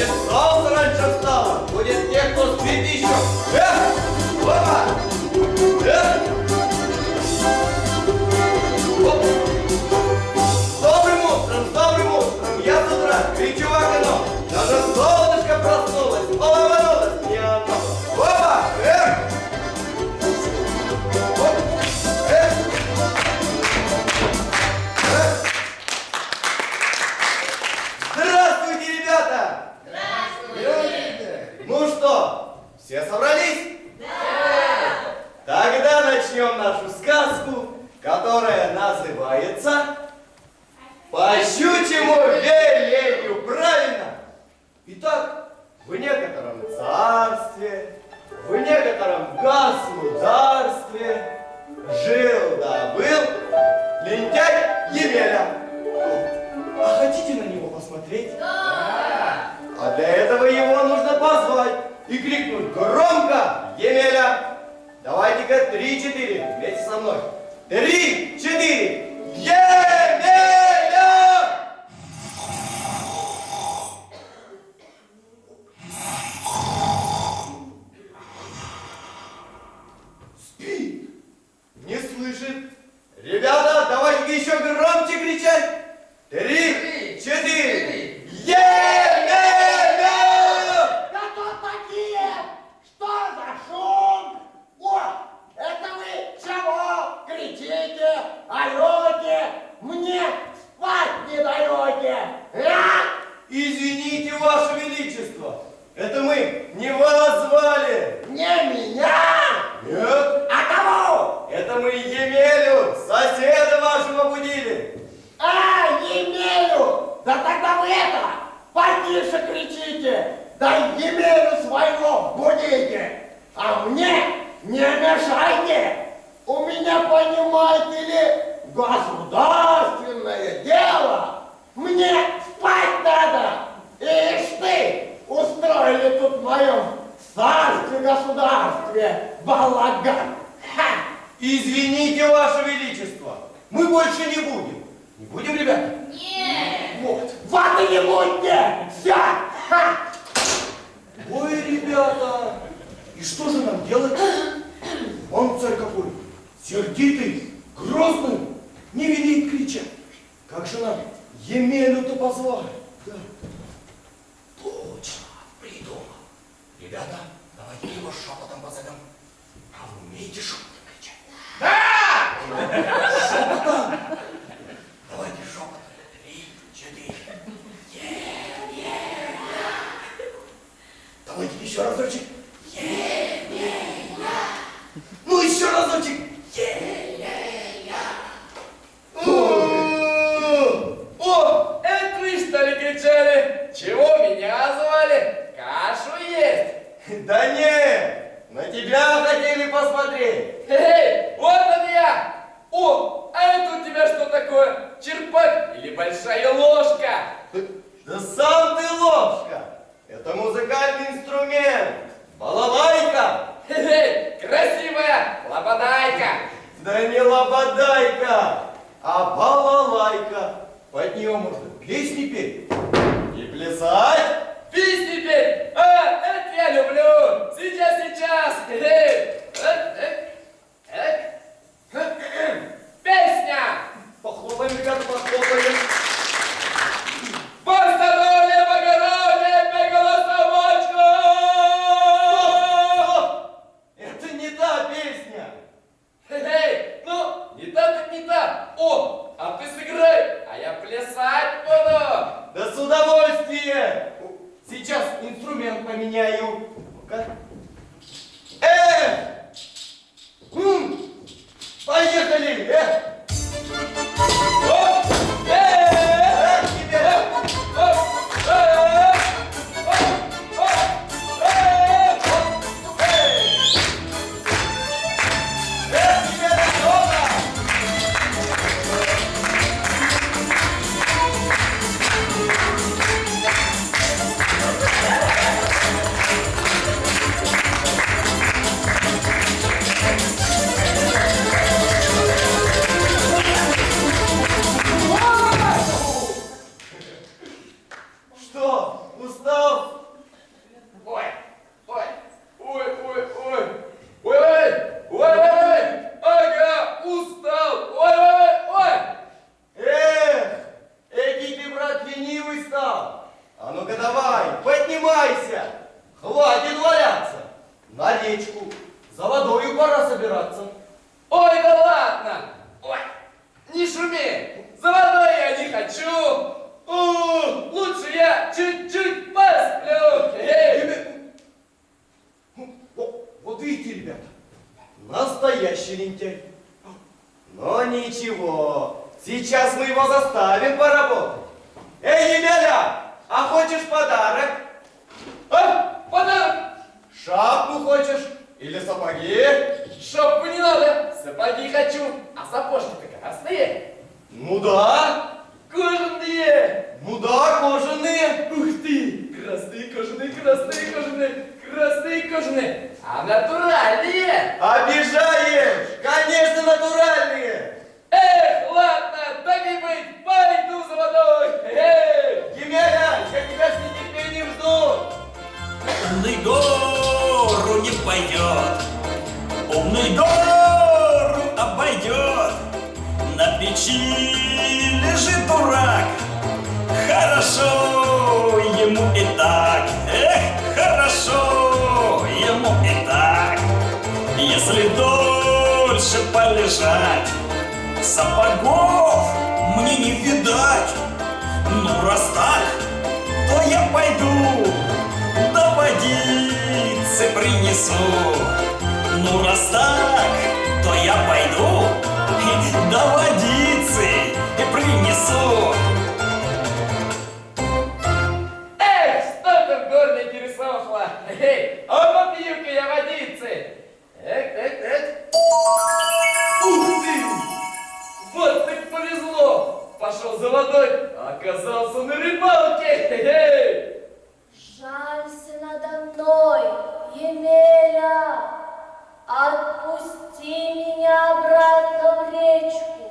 Значит, солнце раньше встало. Будет те, кто спит еще. Опа! Оп. С добрым утром, я с утра кричу в окно. Даже солнышко проснулось, улыбнулось мне оно. Опа! Здравствуйте, ребята! Здравствуйте! Ну что, все собрались? Да! Тогда начнем нашу сказку, которая называется «По щучьему велению». Правильно? Итак, в некотором царстве, в некотором государстве жил-да был лентяй Емеля. А хотите на него посмотреть? Да! А для этого его нужно позвать и крикнуть громко: Емеля! Давайте-ка 3-4 вместе со мной. 3-4. Емеля! Спит. Не слышит. Ребята, давайте еще громче кричать. 3-4. Емеля! Да тут такие! Что за шум? О, это вы чего кричите, орете, мне спать не даете? А? Извините, Ваше Величество, это мы не вас звали. Не меня? Нет, А кого? это мы Емелю, соседа вашего будили. А, Емелю! Да тогда вы это, потише кричите, да Емелю своего будите, а мне не мешайте. У меня, понимаете ли, государственное дело. Мне спать надо. Ишь ты, устроили тут в моем царстве-государстве балаган. Ха! Извините, Ваше Величество, мы больше не будем. Не будем, ребята? Нет! Вот. Вот и не будьте! Все! Ха! Ой, ребята, и что же нам делать? Он царь какой, сердитый, грозный, не велит кричать. Как же нам Емелю-то позвали? Да. Точно, придумал. Ребята, давайте его шепотом позовем. А вы умеете шепотом кричать? Да! Шепотом! Давайте шепотом. 3-4. Давайте еще разочек. Ну еще разочек. О, это вы что ли кричали? Чего меня звали? Кашу есть? Да не, на тебя хотели посмотреть. Эй, вот он я! О, а это у тебя что такое? Черпак или большая ложка? Да сам ты ложка. Это музыкальный инструмент. Балалайка. Эй, красивая лободайка! Да не лободайка, а балалайка. Под нее можно песни петь и плясать. Песни петь! А, это я люблю! Сейчас! Эй, песня! Похлопаем, ребята, похлопаем. По здоровье, Богородице, бегала собачка! Это не та песня. Эй, ну, не та так не та. О, а ты сыграй, а я плясать буду. Да с удовольствием. Сейчас инструмент поменяю. Ну-ка. Поехали. Оп, Тебе. Тебе дорога. поднимайся! Хватит валяться! На речку! За водою пора собираться. Ой, да ладно! Ой, не шуми! За водой я не хочу! Лучше я чуть-чуть посплю! Эй! Вот видите, ребята, настоящий лентяй. Но ничего, сейчас мы его заставим поработать. Эй, Емеля, а хочешь подарок? А, подарок! Шапку хочешь? Или сапоги? Шапку не надо, сапоги хочу, а сапожки-то красные. Ну да. Кожаные! Ну да, кожаные. Ух ты! Красные кожаные, красные кожаные, красные кожаные. А натуральные! Обижаешь! Конечно, натуральные. Эх, ладно, так и быть, пойду за водой. Эй! Емеля, я тебя с нетерпением жду. Умный гору не пойдет, умный гору обойдет. На печи лежит дурак, хорошо ему и так. Эх, хорошо ему и так. Если дольше полежать, сапогов мне не видать. Ну раз так, то я пойду, до водицы принесу. Ну раз так, то я пойду, до водицы принесу. Эх, что-то в горле пересохло. Эй, а попью-ка я водицы. Эх. Ух ты! Вот так повезло. Пошел за водой, а оказался на рыбалке. Эй! Жалься надо мной, Емеля. Отпусти меня обратно в речку,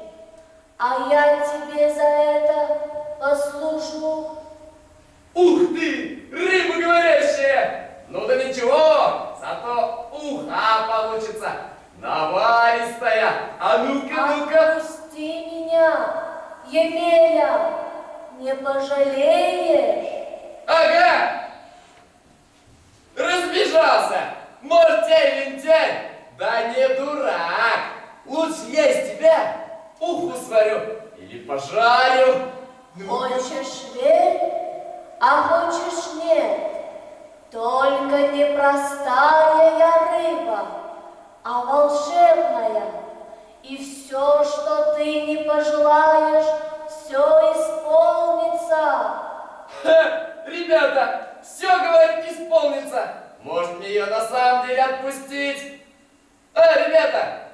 а я тебе за это послужу. Ух ты, рыба говорящая! Ну да ничего, зато уха получится. Наваристая. А ну-ка. Отпусти меня, Емеля, не пожалеешь. Ага! Разбежался! Может, я и лентяй, да не дурак! Лучше я из тебя уху сварю или пожарю. Хочешь верь, а хочешь нет. Только не простая я рыба, а волшебная. И все, что ты не пожелаешь, все исполнится. Ха, ребята, все, говорит, исполнится. Может, мне ее на самом деле отпустить? Ребята!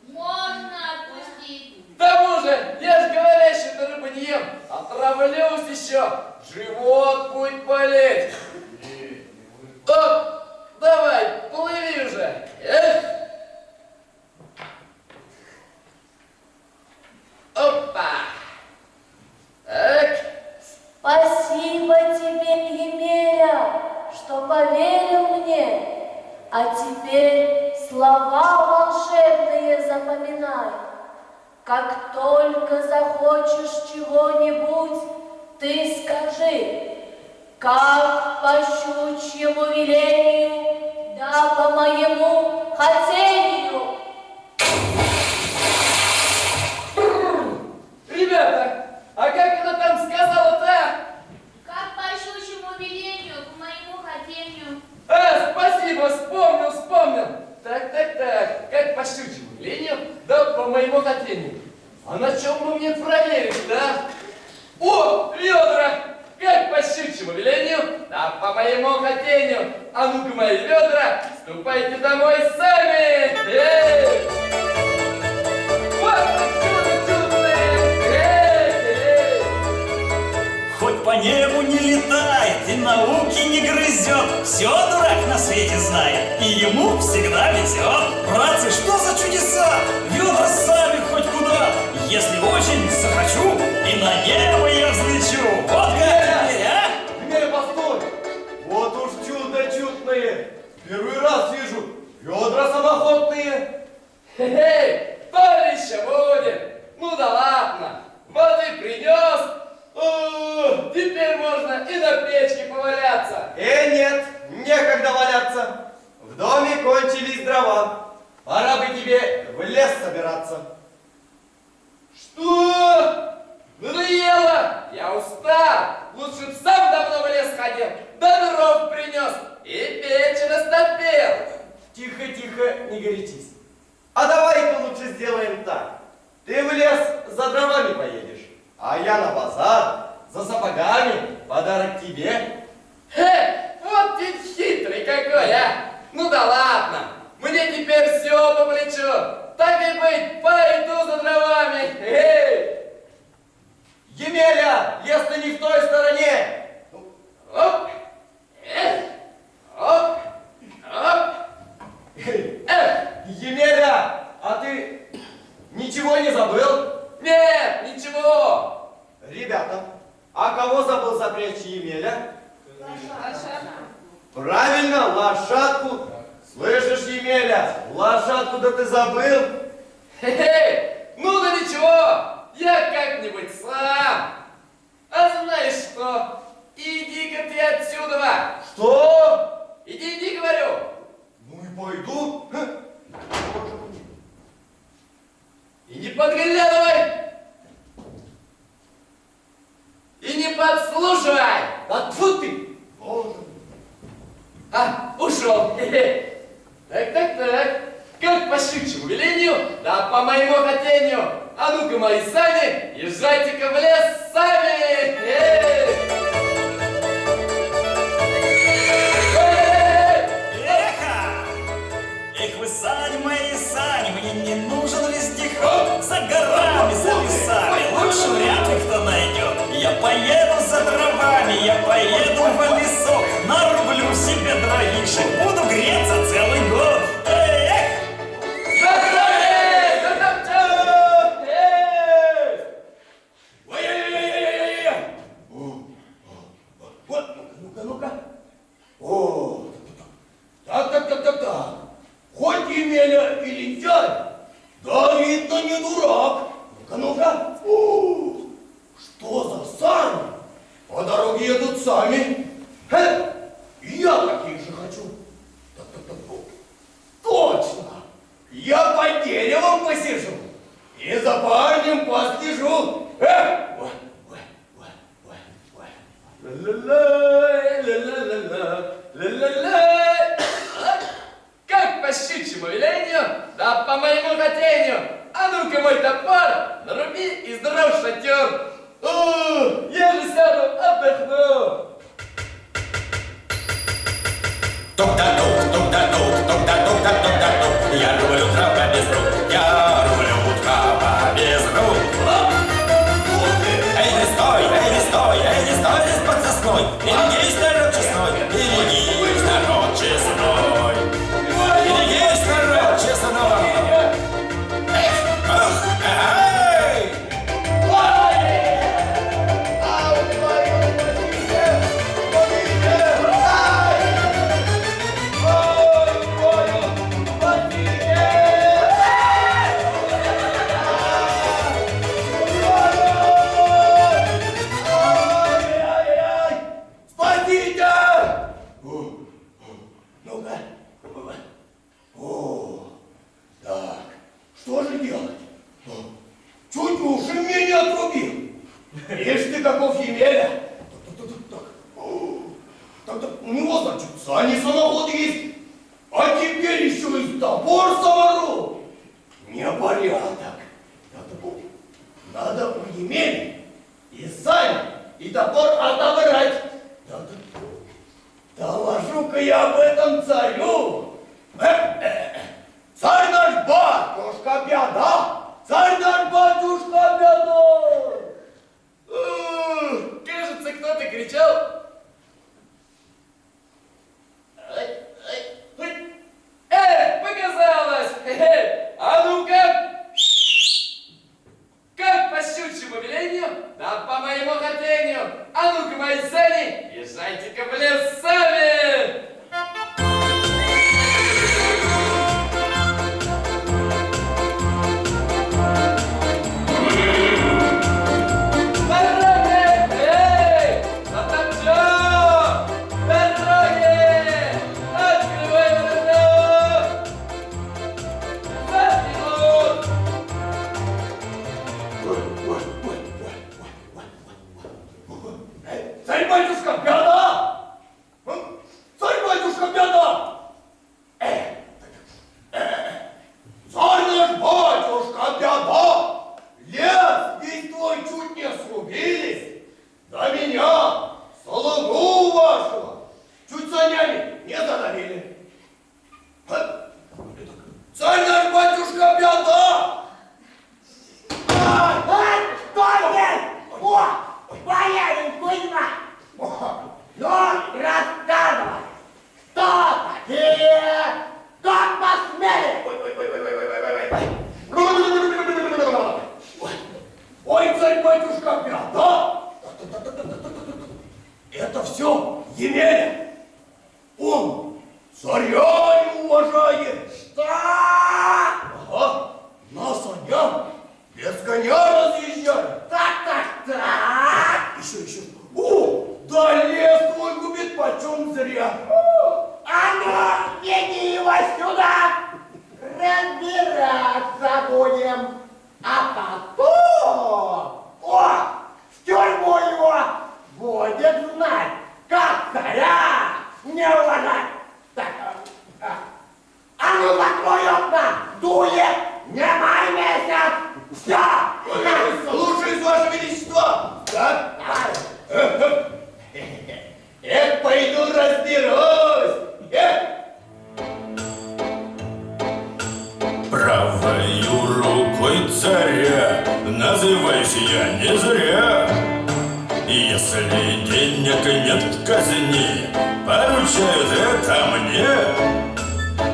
Можно отпустить. К тому же, я же говорящую-то рыбу не ем, отравлюсь еще, живот будет болеть. Оп, давай, плыви уже. Эх. Опа. Так. Спасибо тебе, Емеля, что поверил мне. А теперь слова волшебные запоминай. Как только захочешь чего-нибудь, ты скажи, как по щучьему велению, да по моему хотению. Ребята, а как она там сказала-то? Как по щучьему велению, по моему хотению. Спасибо, вспомнил. Так, как по щучьему велению, да по моему хотению. А на чем бы мне проверить, да? О, ведра! Как по щучьему велению, да по моему хотению. А ну-ка, мои ведра, ступайте домой сами! Эй! Вот чудо-чудное! Эй! Хоть по небу не летает и науки не грызет, все дурак на свете знает, и ему всегда везет. Братцы, что за чудеса? Ведра сами хоть куда, если очень захочу, и на небо я взлечу. Вот как теперь, а? Емеля, постой! Вот уж чудо чудное! Первый раз вижу ведра самоходные. Эй, кто еще будет? Ну да ладно, воды принес. О, теперь можно и на печке поваляться. нет, некогда валяться. В доме кончились дрова. Пора бы тебе в лес собираться. Что? Надоело! Я устал! Лучше б сам давно в лес ходил, да дров принес и печь растопил. Тихо, тихо, не горячись. А давай-ка лучше сделаем так. Ты в лес за дровами поедешь, а я на базар за сапогами, подарок тебе. Вот ты хитрый какой, а! Ну да ладно, мне теперь все по плечу. Так и быть, пойду за дровами. Емеля, лес-то не в той стороне. Оп! Оп! Оп! Емеля, а ты ничего не забыл? Нет, ничего. Ребята, а кого забыл запрячь Емеля? Правильно, лошадку. Слышишь, Емеля, лошадку-то ты забыл? Ну да ничего, я как-нибудь сам. А знаешь что? Иди-ка ты отсюда. Что? Иди, говорю. Ну и пойду. И не подглядывай. И не подслушивай. Да тьфу ты! Боже мой. А, ушел. Так. Как по щучьему велению, да по моему хотению. А ну-ка, мои сани, езжайте-ка в лес сами. Эх вы, сани мои, сани, мне не нужен вездеход. За горами, за лесами, лучше вряд ли кто найдет. Я поеду за дровами, я поеду в лесок. Нарублю себе дровишек, буду греться целый год. Эх! Ой-ой-ой-ой-ой-ой-ой! Вот, ну-ка. О, так. Хоть Емеля и лентяй, да, видно, не дурак. Ну-ка. Что за сани? По дороге едут сами. И я таких же хочу. Так. Точно. Я под деревом посижу и за парнем послежу. Как по щучьему велению, да по моему хотению. А ну-ка мой топор, наруби и здоров шатер. Я же сяду, отдохну. Тук-да-тук, я рублю дрова без рук, я рублю дрова без рук. Эй, не стой здесь под сосной, берегись, народ честной, берегись, народ честной, берегись, народ честной. Эй! Спасите! Ну-ка. Так, что же делать? Чуть уши мне не отрубил. Ишь ты, каков Емеля. Так, у него, значит, сани самоход есть. А теперь еще и топор самород. Непорядок. Так, надо у Емели и сани, и топор отобрать. Доложу-ка я об этом царю. Царь наш батюшка беда! Царь наш батюшка беда! Кажется, кто-то кричал. Показалось! А ну-ка! Как по щучьему велению, да по моему хотению. А ну-ка, мои сани, езжайте-ка в лес сами! санями не задавили. Царь наш батюшка Петр! Стой, нет! О, боярин Кузьма! Ну, рассказывай, кто такие? Как посмели? Ой, царь-батюшка Петр! Это все Емеля. Он царя не уважает. Что? Ага, на санях без коня разъезжает. Так. Еще. О, да лес твой губит почем зря. А ну, веди его сюда! Разбираться будем! А потом... в тюрьму его будет знать, как царя не уважать! Так, а ну закрой окна! Дует! Не май месяц! Все! Слушаюсь, Ваше Величество. Да? Эх, пойду разберусь. Правою рукой царя называюсь я не зря. Если денег нет в казне, поручают это мне.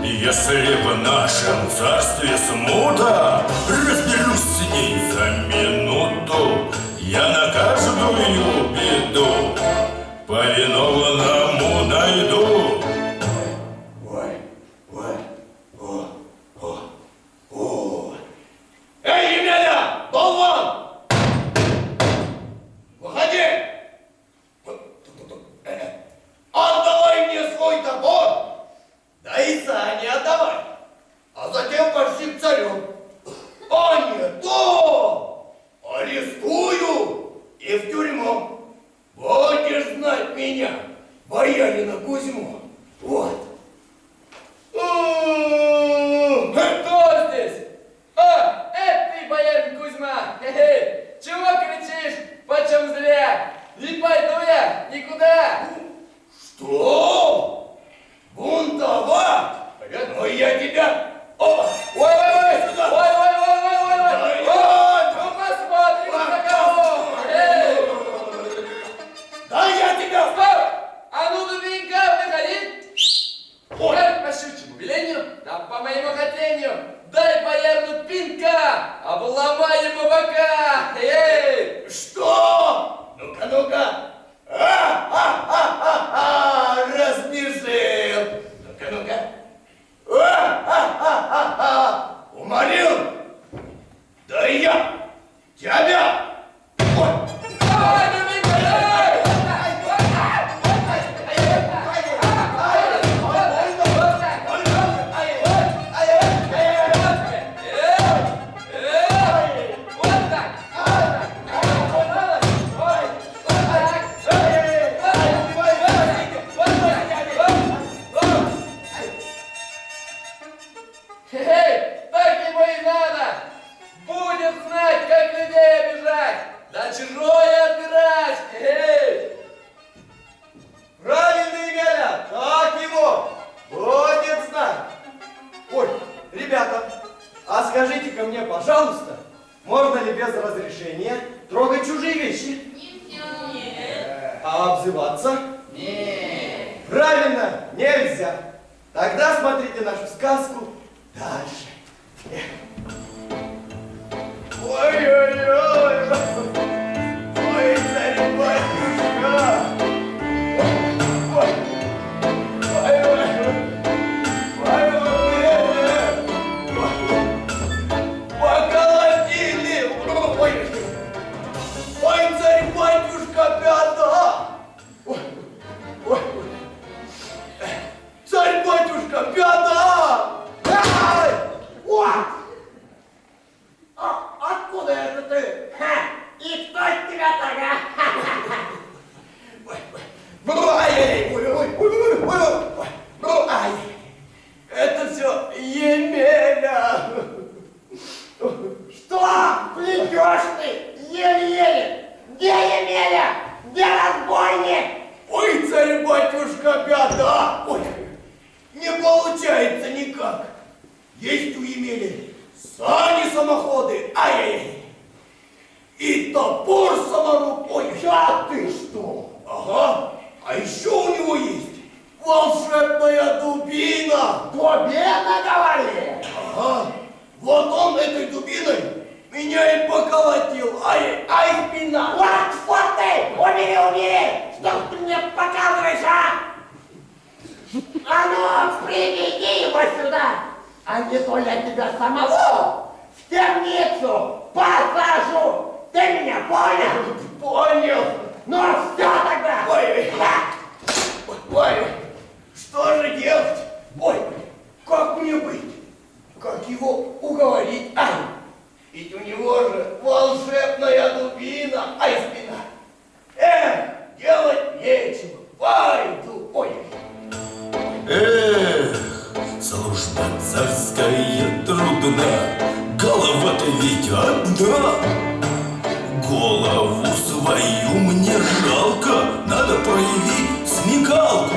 Если в нашем царстве смута, разберусь с ней за минуту. Я на каждую беду по виновному найду. Эй, Емеля, болван! Выходи! Отдавай мне свой топор! Да и сани отдавай! А затем пошли к царю! А не то! Арестую и в тюрьму! Будешь знать меня, боярина Кузьму! Вот! Кто здесь? О, это ты, боярин Кузьма! Хе-хе! Чего кричишь? Почем зря? Не пойду я никуда! Что? Бунтовать? Но я тебя... Опа! Ой-ой-ой! Сюда! Ой-ой-ой-ой-ой-ой! Да Ну посмотрим на кого! Эй! Да я тебя... Стоп! А ну, Дубенька, выходи! Ой! Как по щучьему велению, да по моему хотению, дай боярну пинка, обломай ему бока! Эй! Что? Ну-ка! Рассмешил! Ну-ка! Уморил? Да и я тебя! Ой! Давай, Дубенька, давай! Вот так! Эй, так ему и надо! Будет знать, как людей обижать! Да чужое отбирать! Эй! Правильно, Емеля, так его будет знать. Ой, ребята, а скажите-ка мне, пожалуйста, можно ли без разрешения трогать чужие вещи? Нельзя. А обзываться? Нет! Правильно, нельзя. Тогда смотрите нашу сказку дальше. Ой-ой-ой! Ой, царь-батюшка! Ой! Поколотили! Ой, царь-батюшка Петр! Царь-батюшка Петр! Ай! О! Откуда это ты? летели сани самоходы, ай-яй-яй, и топор саморукой. Да ты что? Ага, а еще у него есть волшебная дубина. Дубина, говори? Ага, вот он этой дубиной меня и поколотил, ай, спина. Вот ты! Убери! Что ты мне показываешь, а? А ну, приведи его сюда! А не то я тебя самого в темницу посажу! Ты меня понял? Понял. Ну все тогда! Ой, что же делать? Ой, как мне быть? Как его уговорить? Ай, ведь у него же волшебная дубина, ай, спина. Делать нечего. Пойду, ой. Эх, служба царская трудна, голова-то ведь одна. Голову свою мне жалко, надо проявить смекалку.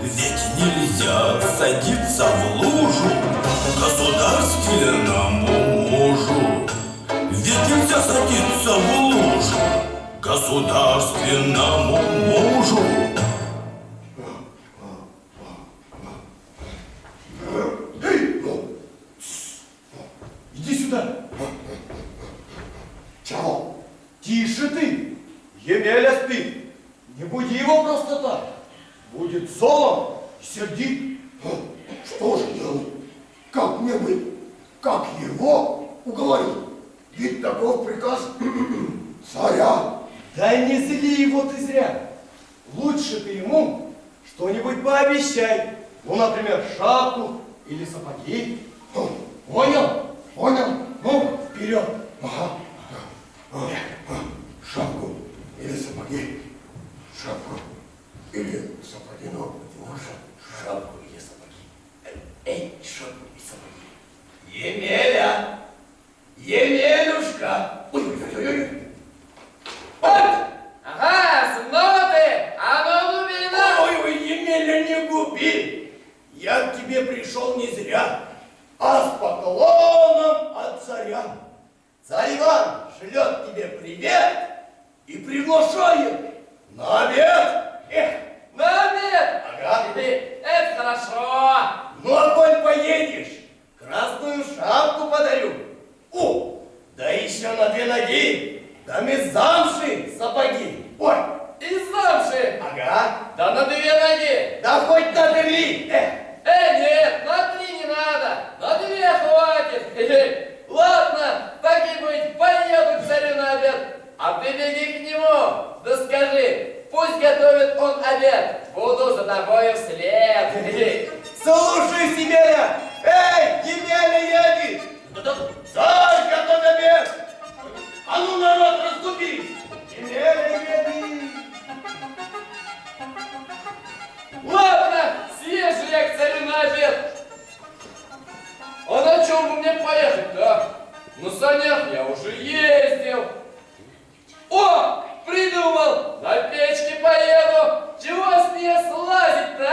Ведь нельзя садиться в лужу государственному мужу. Ведь нельзя садиться в лужу государственному мужу. Иди сюда. Чего? Тише ты. Емеля спит. Не буди его просто так. Будет злом и сердит. Что же делать? Как мне быть? Как его уговорить? Ведь таков приказ царя. Да не зли его ты зря. Лучше ты ему что-нибудь пообещай. Ну, например, шапку или сапоги. Понял? Понял? Ну, вперед. Ага. Шапку или сапоги? Шапку или сапоги? Ну, шапку или сапоги? Эй, шапку и сапоги. Емеля! Емелюшка! Ой-ой-ой-ой! Ага, снова ты! А ну, дубина! Ой-ой, Емеля, не губи! Я к тебе пришел не зря, а с поклоном от царя. Царь Иван шлет тебе привет и приглашает на обед. На обед! Ага. Это хорошо! Ну, а коль поедешь, красную шапку подарю. О, да еще на 2 ноги, да из замши сапоги. Ой, Из замши! ага, Да на 2 ноги! да хоть на 3. Нет, на 3 не надо! На 2 хватит! Ладно, так и быть, поеду к царю на обед. А ты беги к нему, да скажи, пусть готовит он обед. Буду за тобою вслед. Слушай, Семеля! Эй, Емеля едет! Царь готов обед! А ну, народ, расступись! Емеля едет! Ладно, съезжу я к царю на обед. А на чем бы мне поехать-то? На санях я уже ездил. О, придумал! На печке поеду. Чего с нее слазить-то, а?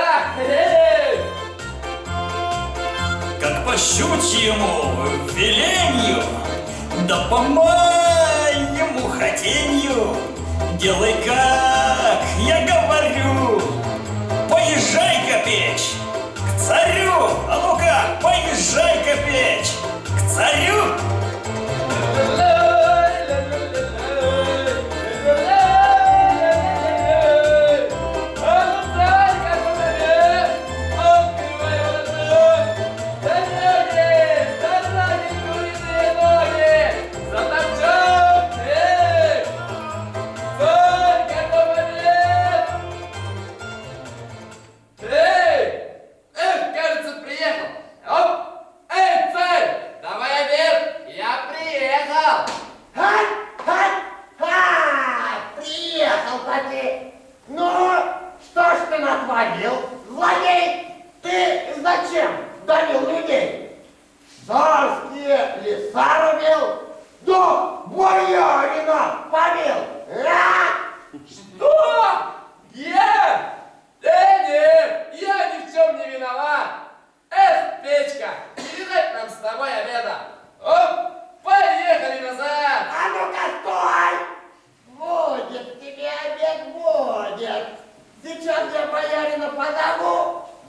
Как по щучьему веленью, да по моему хотенью, делай, как я говорю. Поезжай-ка печь к царю, а ну-ка, поезжай-ка печь к царю. Приехал таки. Ну, что ж ты натворил, злодей? Ты зачем давил людей? Царские леса рубил, да боярина побил. Что? Я? Нет, я ни в чем не виноват. Эх, Печка, не видать нам с тобой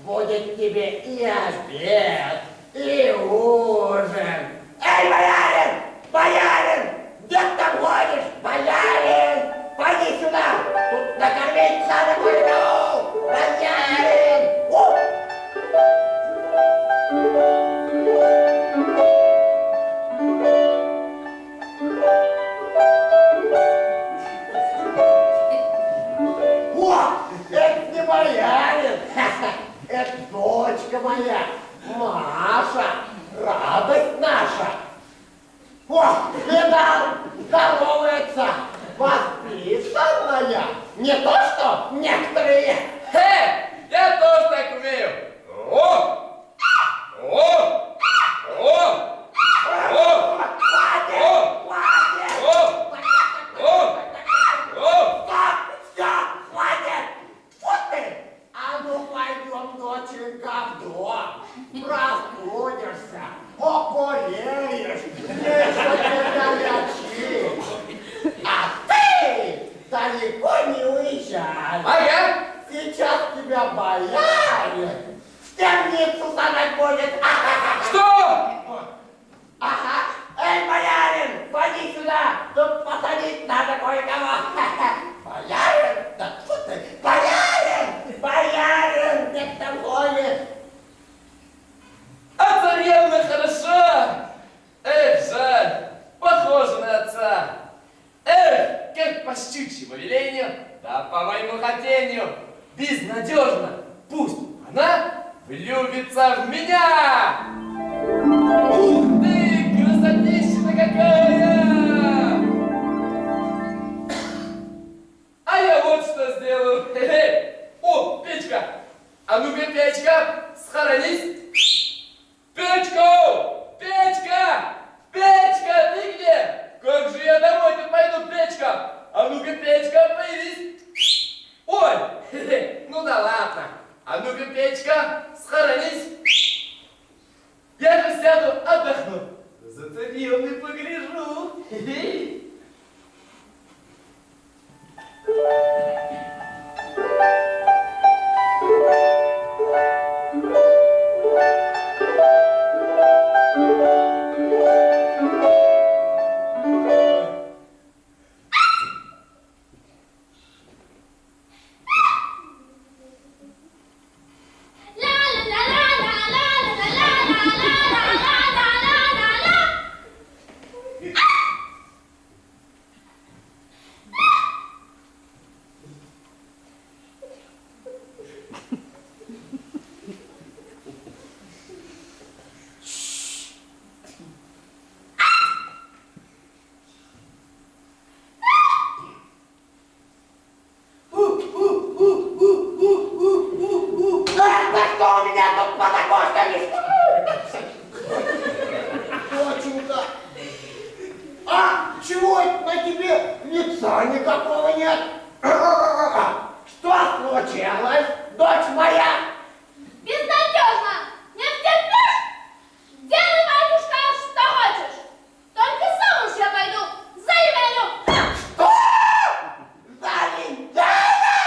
будет тебе и обед, и ужин. Эй, боярин! Боярин! Где ты там ходишь? Боярин! Пойди сюда! Тут накормить надо кое-кого! Боярин! О! О! Это не боярин! Это дочка моя, Маша! Радость наша! О, видал, здоровается, воспитанная, не то что некоторые. Я тоже так умею. О! О! О! О! Хватит, О! хватит! О! О! О! Стоп, все, хватит! Вот ты! А ну пойдем, доченька, в дом, простудишься, околеешь, еще тебя лечить. А ты далеко не уезжай. Ага! Сейчас тебя боярин в темницу сажать будет. Что? Ага. Эй, боярин, поди сюда. Тут посадить надо кое-кого. Боярин? Да что ты? Боярин! Боярин! Где ты там ходишь? А царевна хороша! Эх, жаль, похожа на отца. Эх, как по щучьему велению, да по моему хотению, безнадежно, пусть она влюбится в меня! Ух ты, красотища-то какая! А я вот что сделаю. Хе-хе. О, печка! А ну-ка, печка, схоронись! Печка! Печка! Печка, ты где? Как же я домой-то пойду, Печка? А ну-ка, Печка, появись! Ой, ну да ладно. А ну-ка, Печка, схоронись! Я же сяду, отдохну. За царевной погляжу. Хе-хе. Что у меня тут под окошками? Доченька, а чего это на тебе лица никакого нет? Что случилось, дочь моя? Безнадежно! Не втерпишь? Делай, батюшка, что хочешь. Только замуж я пойду за Еленю. Что? За лентяя?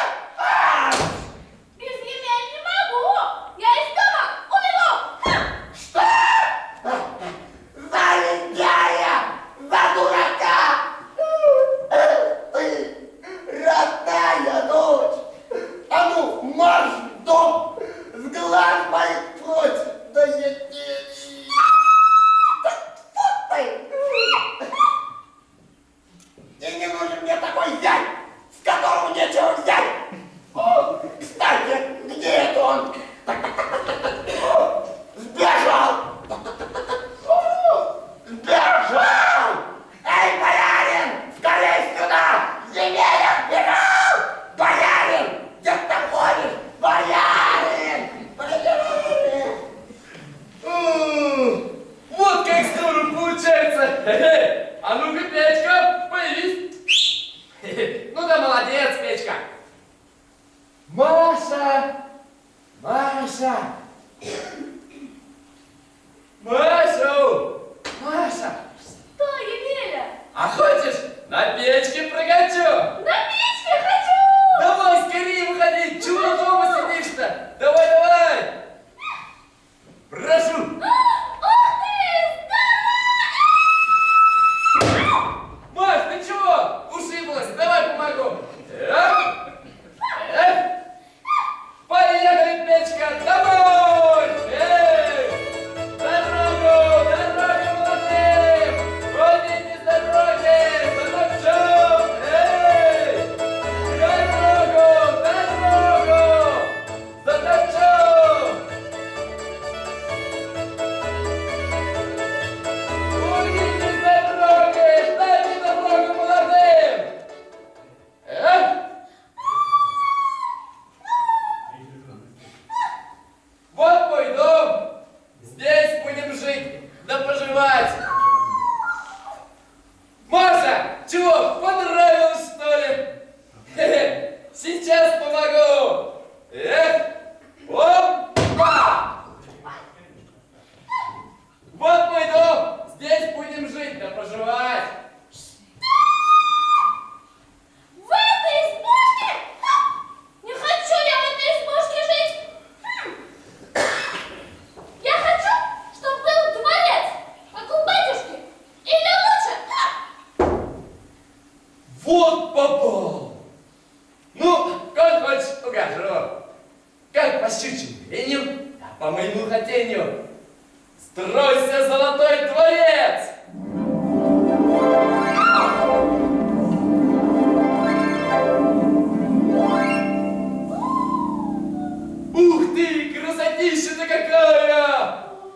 Без Елены не могу. Я из дома убегу. Что? За лентяя? За дурака? Ты, родная дочь, а ну марш в дом, с глаз моих прочь, да я не... Да фу ты! И не нужен мне такой зять, с которого нечего взять. О, кстати, где это он? О, сбежал! О, сбежал! Эй, боярин, скорей сюда! Емеля сбежал! Боярин, где ты там ходишь? Боярин! Боярин! Вот как здорово получается! Хе-хе. А ну-ка, Печка, появись! Хе-хе. Ну да молодец, Печка! Маша! Маша! Машу! Маша! Что, Емеля? А хочешь, на печке прокачу? На печке хочу. Давай скорее выходи, чего дома сидишь-то? Давай, давай! Вот мой дом. Здесь будем жить, да поживать. Маша, чего, понравилось, что ли? Хе-хе, сейчас помогу. Эх, опа! Вот мой дом, здесь будем жить, да поживать. В этой избушке? Не хочу я в этой избушке жить. Я хочу, чтобы был дворец, как у батюшки. Или лучше. Вот попал. Ну, как хочешь, укажу. Как по щучьему велению, а по моему хотению. Стройся, золотой дворец! Ух ты, красотища-то какая!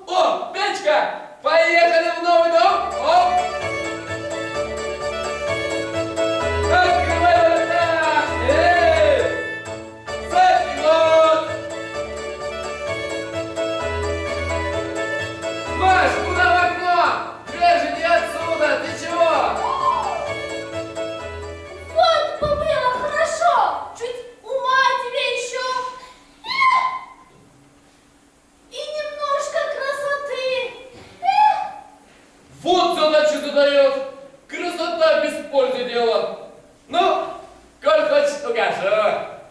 О, Печка, поехали в новый дом! Оп! Открывай ворота! Эй! Запинот! Маш, куда в окно? Дверь же не отсюда, ты чего? Вот бы было хорошо. Чуть ума тебе еще. И немножко красоты. Вот задачу задает. Красота без пользы дело. Ну, коль хочешь, укажу.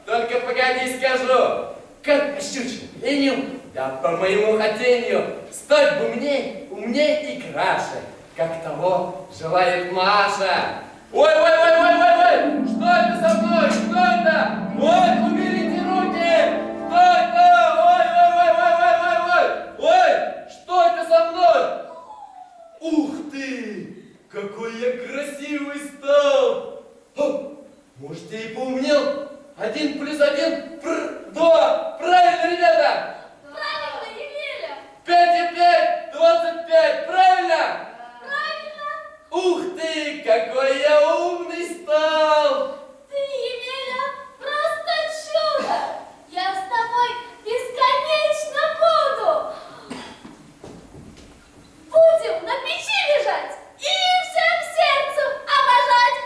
Только погоди, скажу. Как по щучьему велению, да по моему хотению, стать бы мне умней и краше, как того желает Маша. Ой, ой, ой, ой, ой, ой! Что это со мной? Что это? Ой, уберите руки! Что это? Ой, ой, ой, ой, ой, ой, ой! Ой, что это со мной? Ух ты! Какой я красивый стал! Ха, может, я и поумнел? 1 + 1 = 2! Правильно, ребята? Правильно, Емеля. 5 и 5 = 25! Правильно? Правильно. Ух ты! Какой я умный стал! Ты, Емеля, просто чудо. Я с тобой бесконечно буду. Будем на печи лежать и всем сердцем обожать.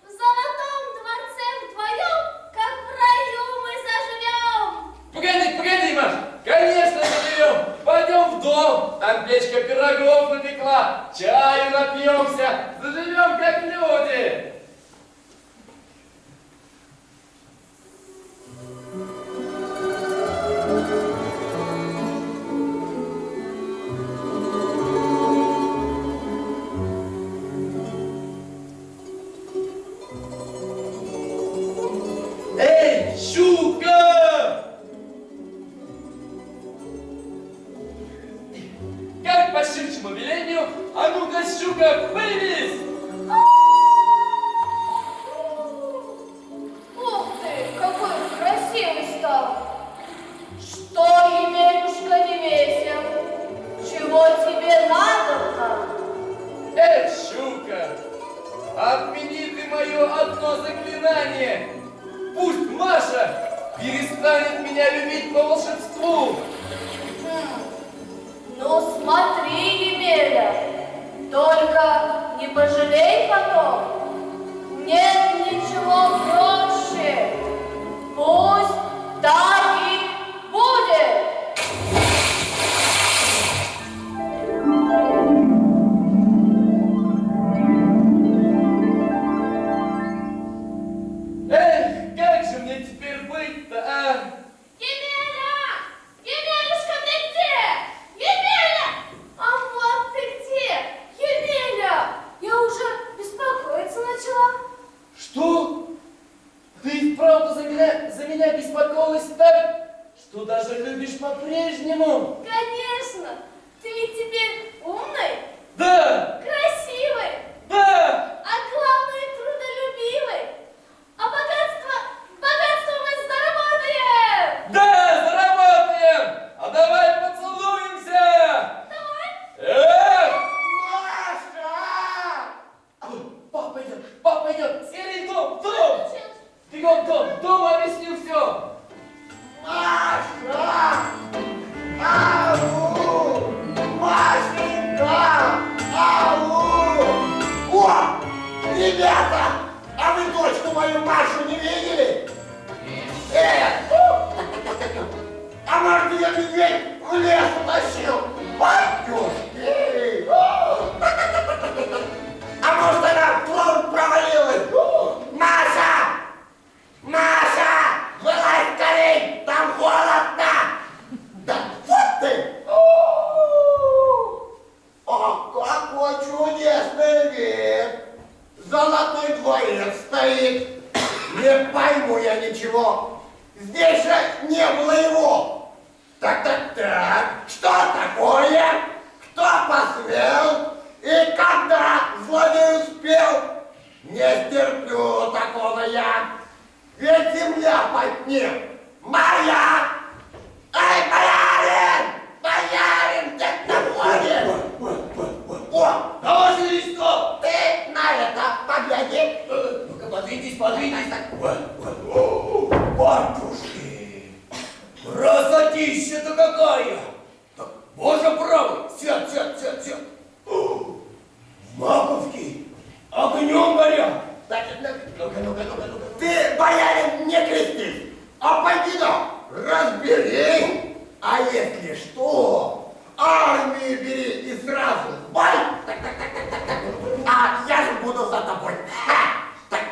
В золотом дворце вдвоем, как в раю мы заживем. Погоди, погоди, Маш! Конечно, заживем! Пойдем в дом! Там печка пирогов напекла! Чаю напьемся! Заживем, как люди! Эй, щука! Как по щучьему велению, а ну-ка, щука, появись! Ух ты, какой красивый стал. Что, Емелюшка, не весел? Чего тебе надо-то? Эх, щука, отмени ты мое одно заклинание! Пусть Маша перестанет меня любить по волшебству! Ну смотри, Емеля, только не пожалей потом. Нет ничего проще. Пусть так и будет. Эх, как же мне теперь быть-то, а? Емеля! Емелюшка, ты где? Емеля! А вот ты где? Емеля! Я уже беспокоиться начала. Что? Ты и вправду за меня беспокоилась так, что даже любишь по-прежнему? Конечно! Ты ведь теперь умный, Да! красивый, Да! а главное трудолюбивый. А богатство мы заработаем! Да, заработаем! А давай поцелуемся! Давай! Эх! Маша! Папа идет! Скорей в дом, в дом! Бегом в дом, дома объясню все! Маша! не было его. Так, что такое? Кто посмел? И когда злодей успел? Не стерплю такого я. Ведь земля под ним моя. Эй, боярин! Боярин, где ты ходишь? О, Да, ваше величество! ты на это погляди. Ну-ка, подвиньтесь. Батюшки! Красотища-то какая! Так, боже правый, сядь. В маковке огнем горят. Так, ну-ка. Ты, боярин, не крестись, а пойди-ка, разбери. А если что, армию бери и сразу в бой. Так. А я же буду за тобой. Так.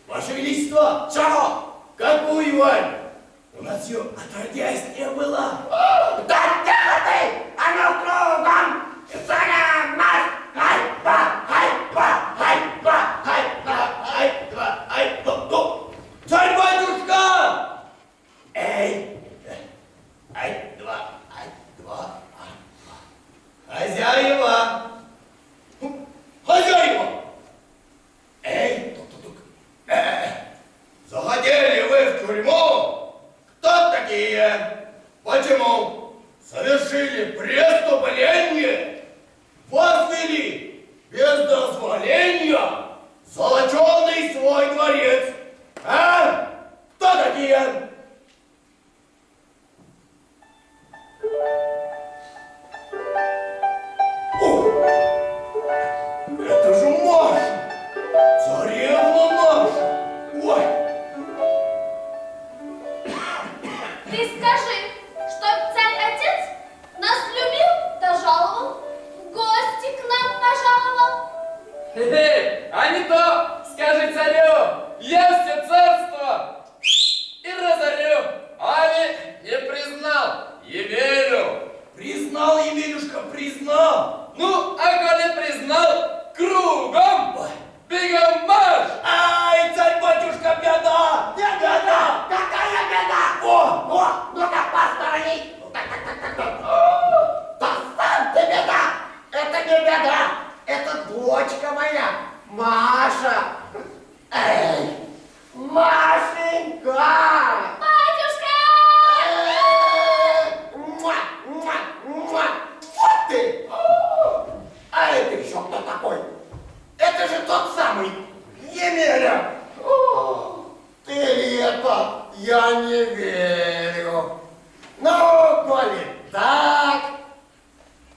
Ваше величество! Чего? Какую войну? У нас ее отродясь не было. Да тихо ты! А ну кругом! Шагом марш! Хайпа! Царь-батюшка! Эй! Хозяева! Хозяева! Эй! Заходили вы в тюрьму? Кто такие? Почему? Совершили преступление? Вас вели без дозволения в золоченый свой дворец. А? Кто такие? О! Это же Маша! Царевна Маша! Ой! Ты скажи, что царь-отец нас любил да жаловал, в гости к нам пожаловал. А не то скажи царю, я все царство и разорю, али не признал Емелю. Признал, Емелюшка, признал! Ну, а коли признал, кругом, бегом марш! Ай, царь-батюшка, беда! Беда! Какая беда! О, ну-ка посторонись! Да сам ты беда! Это не беда! Это дочка моя, Маша! Эй, Машенька! Батюшка! Вот ты! А это еще кто такой? Это же тот самый Емеля! Ты ли это? Я не верю. Ну, коли так,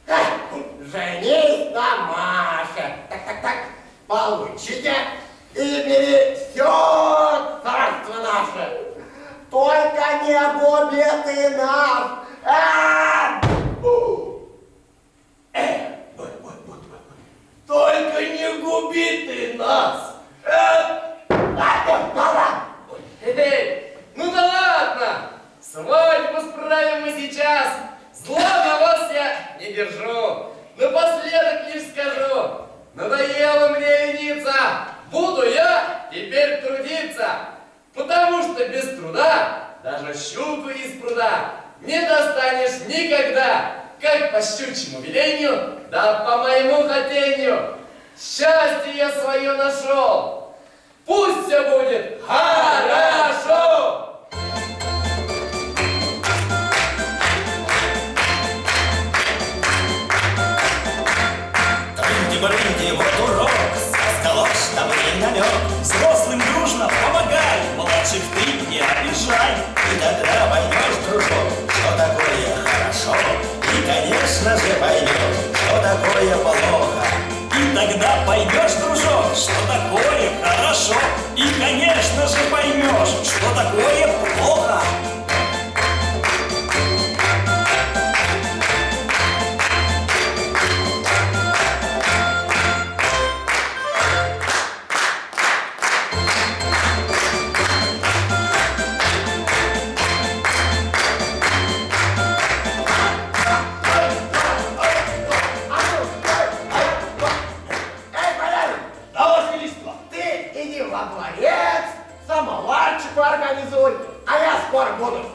женись на Маше. Так, получите и бери все царство наше. Только не губи ты нас. Только не губи ты нас! Ну да ладно, свадьбу справим мы сейчас. Зла на вас я не держу. Напоследок лишь скажу, надоело мне лениться. Буду я теперь трудиться, потому что без труда даже щуку из пруда не достанешь никогда, как по щучьему велению, да по моему хотению. Счастье я свое нашел, пусть все будет хорошо. Трынди-брынди, вот урок, сказка ложь, добрый намек. Взрослым дружно помогай, младших ты не обижай. И тогда поймешь, дружок, что такое хорошо. И, конечно же, поймешь, что такое плохо. И тогда поймешь, дружок, что такое хорошо. И, конечно же, поймешь, что такое плохо. погода.